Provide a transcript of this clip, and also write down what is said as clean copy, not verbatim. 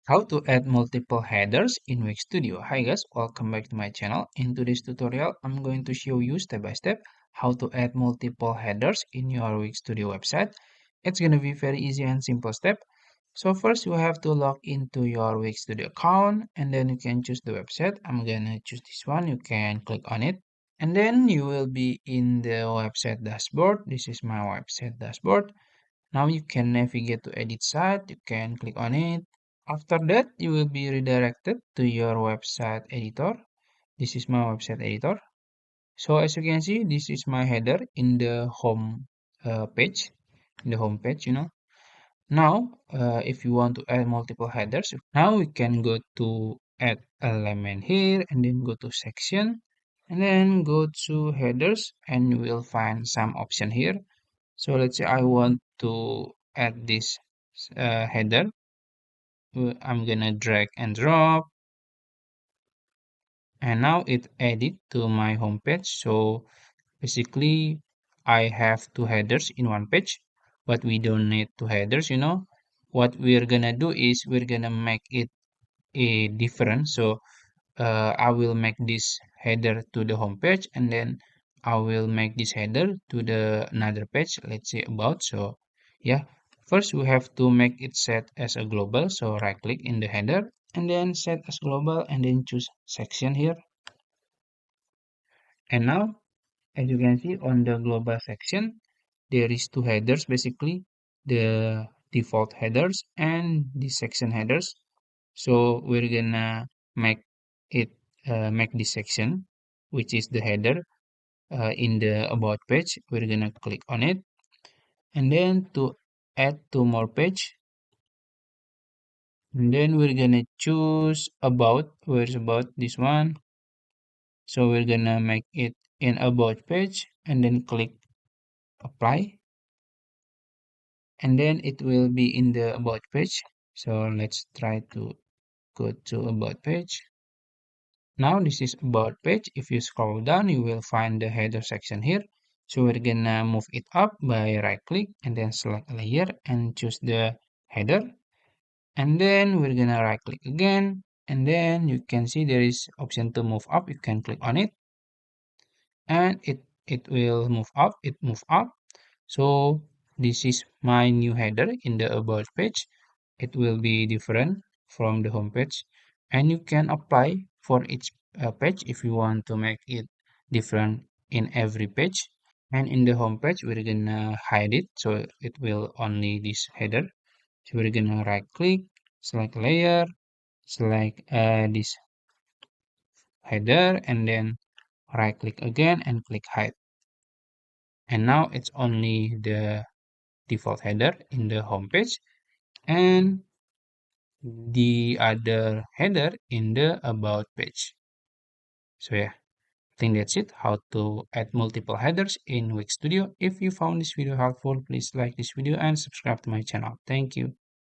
How to add multiple headers in Wix Studio. Hi guys, welcome back to my channel. In today's tutorial, I'm going to show you step by step how to add multiple headers in your Wix Studio website. It's going to be very easy and simple step. So first you have to log into your Wix Studio account and then you can choose the website. I'm going to choose this one. You can click on it. And then you will be in the website dashboard. This is my website dashboard. Now you can navigate to edit site, you can click on it. After that, you will be redirected to your website editor. This is my website editor. So as you can see, this is my header in the home page, in the home page, Now, if you want to add multiple headers, now we can go to add element here and then go to section and then go to headers and you will find some option here. So let's say I want to add this header. I'm gonna drag and drop, and now it added to my home page. So basically, I have two headers in one page, but we don't need two headers. What we're gonna do is we're gonna make it a different. So I will make this header to the home page and then I will make this header to the another page, let's say about. So yeah, first we have to make it set as a global. So right click in the header and then set as global and then choose section here. And now as you can see on the global section, there is two headers basically, the default headers and the section headers. So we're gonna make it make this section, which is the header in the about page. We're gonna click on it, and then to add two more page, and then we're gonna choose about. Where's about this one? So we're gonna make it in about page, and then click apply, and then it will be in the about page. So let's try to go to about page. Now this is about page. If you scroll down, you will find the header section here. So we're gonna move it up by right click and then select layer and choose the header. And then we're gonna right click again. And then you can see there is option to move up. You can click on it and it will move up. So this is my new header in the about page. It will be different from the home page, and you can apply for each page if you want to make it different in every page. And in the home page, we're gonna hide it so it will only this header. So we're gonna right click, select layer, select this header, and then right click again and click hide. And now it's only the default header in the home page and the other header in the about page. So yeah, I think that's it, how to add multiple headers in Wix Studio. If you found this video helpful, please like this video and subscribe to my channel. Thank you.